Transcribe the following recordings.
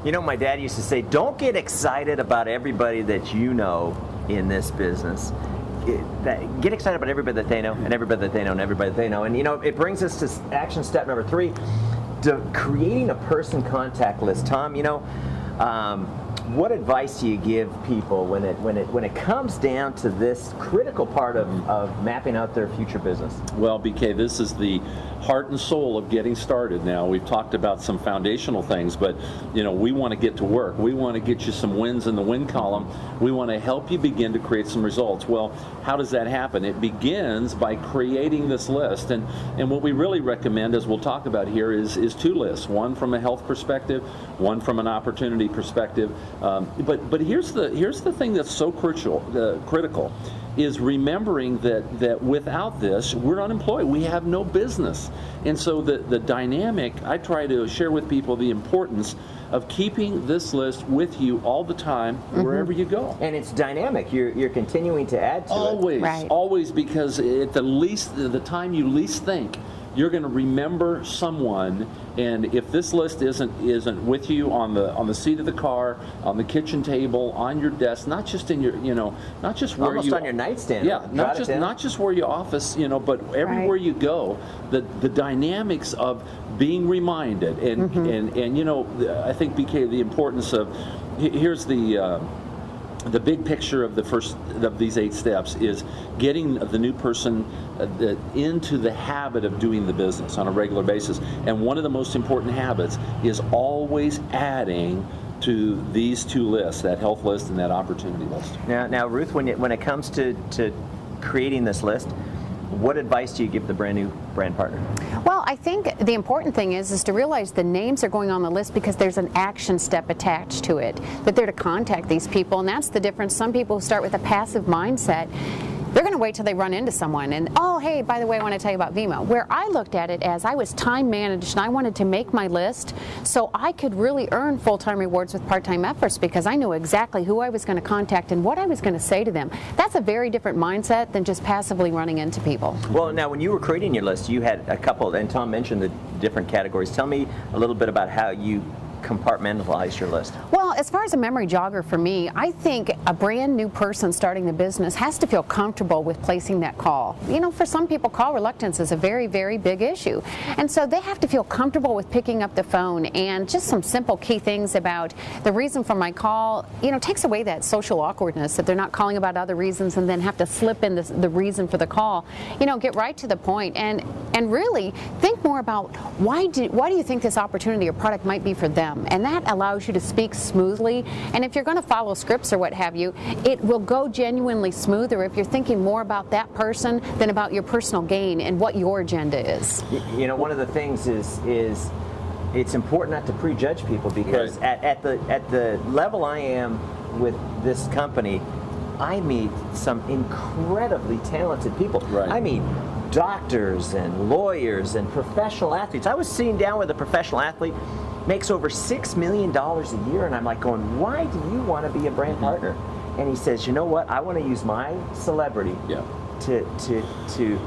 You know, my dad used to say, don't get excited about everybody that you know in this business. Get excited about everybody that they know, and everybody that they know, and everybody that they know. And, you know, it brings us to action step number 3, creating a person contact list. Tom, you know, what advice do you give people when it comes down to this critical part of mapping out their future business? Well, BK, this is the heart and soul of getting started now. We've talked about some foundational things, but you know, we want to get to work. We want to get you some wins in the win column. We want to help you begin to create some results. Well, how does that happen? It begins by creating this list, and what we really recommend, as we'll talk about here, is 2 lists. One from a health perspective, one from an opportunity perspective. But here's the thing that's so critical is remembering that without this, we're unemployed. We have no business. And so the dynamic, I try to share with people the importance of keeping this list with you all the time, wherever you go. And it's dynamic. You're continuing to add to always, it. Right. Always, because at the time you least think, you're going to remember someone, and if this list isn't with you on the seat of the car, on the kitchen table, on your desk, not just in your, not just where almost on your nightstand. Yeah, not just where your office, but everywhere you go, the dynamics of being reminded, and I think, BK, the importance of, here's the big picture of the first of these 8 steps is getting the new person into the habit of doing the business on a regular basis. And one of the most important habits is always adding to these 2 lists, that health list and that opportunity list. Now, Ruth, when it comes to creating this list, what advice do you give the brand new brand partner? Well, I think the important thing is to realize the names are going on the list because there's an action step attached to it, that they're to contact these people, and that's the difference. Some people who start with a passive mindset, they're going to wait till they run into someone and, oh, hey, by the way, I want to tell you about Vemma. Where I looked at it as I was time managed and I wanted to make my list so I could really earn full-time rewards with part-time efforts because I knew exactly who I was going to contact and what I was going to say to them. That's a very different mindset than just passively running into people. Well, now, when you were creating your list, you had a couple, and Tom mentioned the different categories. Tell me a little bit about how you compartmentalize your list. Well, as far as a memory jogger for me, I think a brand new person starting the business has to feel comfortable with placing that call. For some people, call reluctance is a very, very big issue. And so they have to feel comfortable with picking up the phone, and just some simple key things about the reason for my call, takes away that social awkwardness that they're not calling about other reasons and then have to slip in the reason for the call. Get right to the point and really think more about why do you think this opportunity or product might be for them? And that allows you to speak smoothly. And if you're going to follow scripts or what have you, it will go genuinely smoother if you're thinking more about that person than about your personal gain and what your agenda is. One of the things is it's important not to prejudge people, because right. at the level I am with this company, I meet some incredibly talented people. Right. I mean, doctors and lawyers and professional athletes. I was sitting down with a professional athlete, makes over $6 million a year, and I'm like going, why do you want to be a brand partner? And he says, you know what, I want to use my celebrity to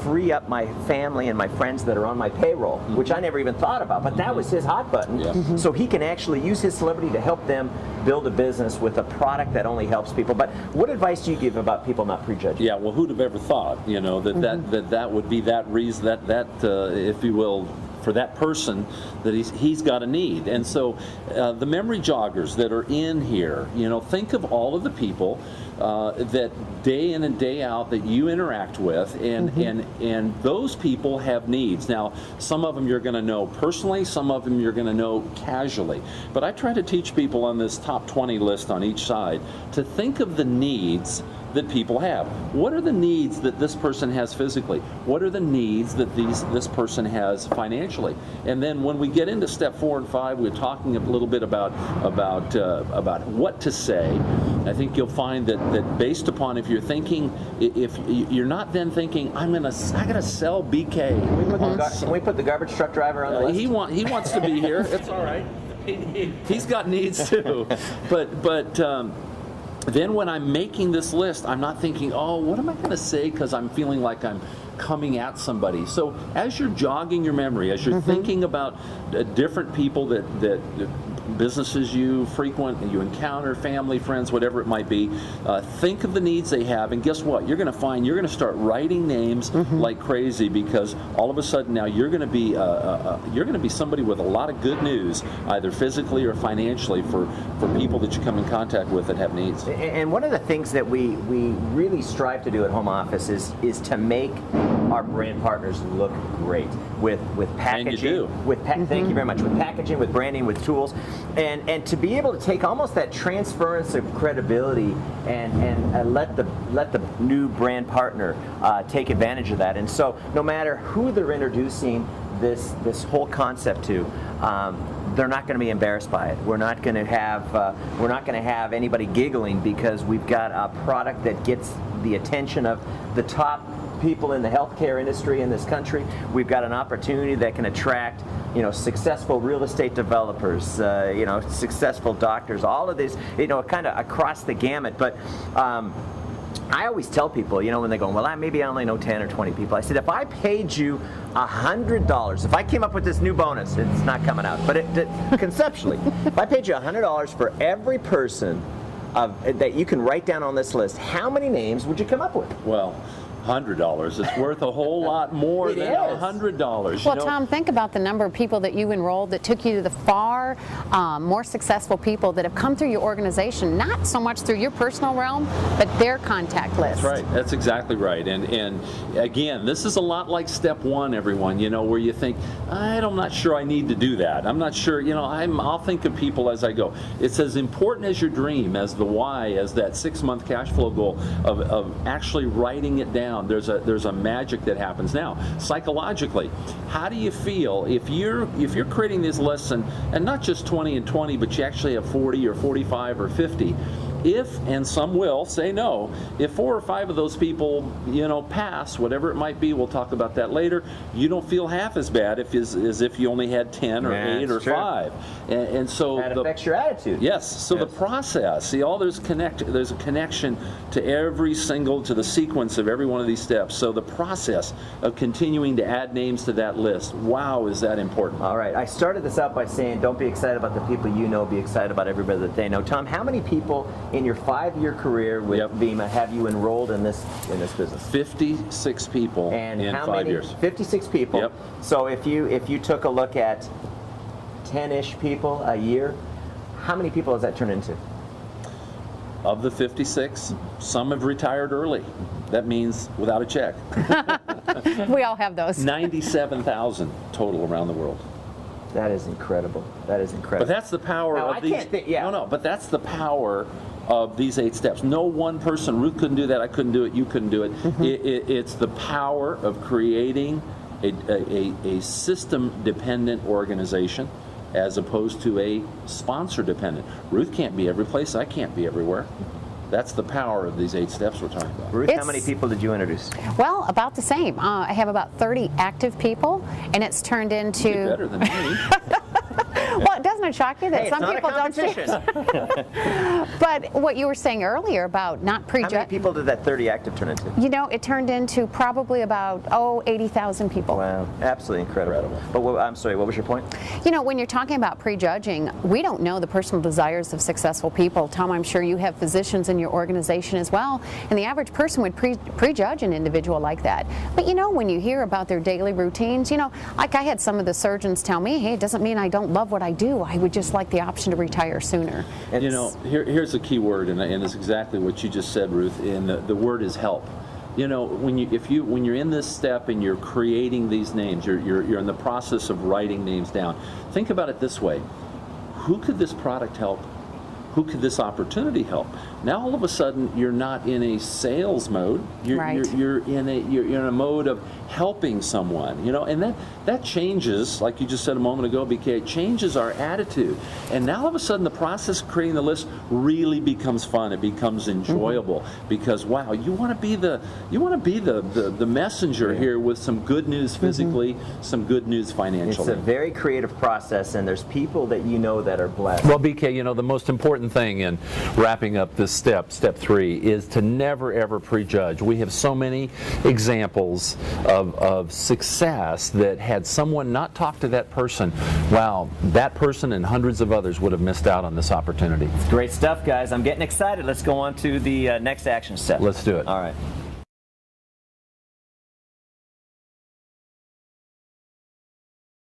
free up my family and my friends that are on my payroll, which I never even thought about, but that was his hot button. So he can actually use his celebrity to help them build a business with a product that only helps people. But what advice do you give about people not prejudging? Yeah, well, who'd have ever thought, that would be that reason, that if you will, for that person, that he's got a need. And so the memory joggers that are in here, think of all of the people that day in and day out that you interact with, and those people have needs. Now, some of them you're going to know personally, some of them you're going to know casually. But I try to teach people on this top 20 list on each side to think of the needs that people have. What are the needs that this person has physically? What are the needs that this person has financially? And then when we get into step 4 and 5, we're talking a little bit about what to say. I think you'll find that based upon, if you're thinking, if you're not then thinking, I gotta sell BK. Can we put the garbage truck driver on the list? He wants to be here. It's all right. He's got needs too. But then when I'm making this list, I'm not thinking, oh, what am I going to say because I'm feeling like I'm coming at somebody. So as you're jogging your memory, as you're thinking about different people that businesses you frequent, you encounter, family, friends, whatever it might be. Think of the needs they have, and guess what? You're going to start writing names like crazy, because all of a sudden now you're going to be somebody with a lot of good news, either physically or financially, for people that you come in contact with that have needs. And one of the things that we really strive to do at Home Office is to make our brand partners look great with packaging. And you do. Thank you very much. With packaging, with branding, with tools, and to be able to take almost that transference of credibility and let the new brand partner take advantage of that. And so no matter who they're introducing this whole concept to, they're not going to be embarrassed by it. We're not going to have anybody giggling because we've got a product that gets the attention of the top people in the healthcare industry in this country. We've got an opportunity that can attract, successful real estate developers, successful doctors, all of this, kind of across the gamut. But I always tell people, when they go, well, maybe I only know 10 or 20 people. I said, if I paid you $100, if I came up with this new bonus, it's not coming out, but conceptually, if I paid you $100 for every person that you can write down on this list, how many names would you come up with? Well, $100. It's worth a whole lot more than $100. Well, Tom, think about the number of people that you enrolled that took you to the far more successful people that have come through your organization, not so much through your personal realm, but their contact list. That's right. That's exactly right. And again, this is a lot like step one, everyone, where you think, I'm not sure I need to do that. I'm not sure, I'll think of people as I go. It's as important as your dream, as the why, as that 6-month cash flow goal of actually writing it down. There's a magic that happens. Now, psychologically, how do you feel if you're creating these lists and not just 20 and 20, but you actually have 40 or 45 or 50? If, and some will say no, if 4 or 5 of those people, pass, whatever it might be, we'll talk about that later, you don't feel half as bad as if you only had 10 or 8 or 5. And so that affects your attitude. Yes. So the process, see, there's a connection to the sequence of every one of these steps. So the process of continuing to add names to that list, wow, is that important. All right. I started this out by saying, don't be excited about the people you know, be excited about everybody that they know. Tom, how many people in your 5-year career with Vemma have you enrolled in this business? 56 people in 5 years. 56 people. Yep. So if you took a look at 10-ish people a year, how many people does that turn into? Of the 56, some have retired early. That means without a check. We all have those. 97,000 total around the world. That is incredible. That is incredible. But that's the power of these. But that's the power of these 8 steps. No one person, Ruth couldn't do that, I couldn't do it, you couldn't do it. It's the power of creating a system-dependent organization as opposed to a sponsor-dependent. Ruth can't be every place, I can't be everywhere. That's the power of these 8 steps we're talking about. Ruth, how many people did you introduce? Well, about the same. I have about 30 active people, and it's turned into... You're better than me. Well, doesn't it shock you that hey, some people don't choose? But what you were saying earlier about not prejudging. How many people did that 30 active turn into? It turned into probably about 80,000 people. Wow, absolutely incredible. But I'm sorry, what was your point? When you're talking about prejudging, we don't know the personal desires of successful people. Tom, I'm sure you have physicians in your organization as well, and the average person would prejudge an individual like that. But when you hear about their daily routines, like I had some of the surgeons tell me, hey, it doesn't mean I don't love what I do. I would just like the option to retire sooner. Here's a key word, and it's exactly what you just said, Ruth, and the word is help. When you're in this step and you're creating these names, you're in the process of writing names down. Think about it this way: who could this product help? Who could this opportunity help? Now all of a sudden you're not in a sales mode. You're in a mode of helping someone. And that changes, like you just said a moment ago, BK. It changes our attitude. And now all of a sudden the process of creating the list really becomes fun. It becomes enjoyable because wow, you want to be the messenger here with some good news physically, some good news financially. It's a very creative process, and there's people that that are blessed. Well, BK, the most important important thing in wrapping up this step 3, is to never ever prejudge. We have so many examples of success that had someone not talk to that person, wow, that person and hundreds of others would have missed out on this opportunity. Great stuff, guys. I'm getting excited. Let's go on to the next action step. Let's do it. All right.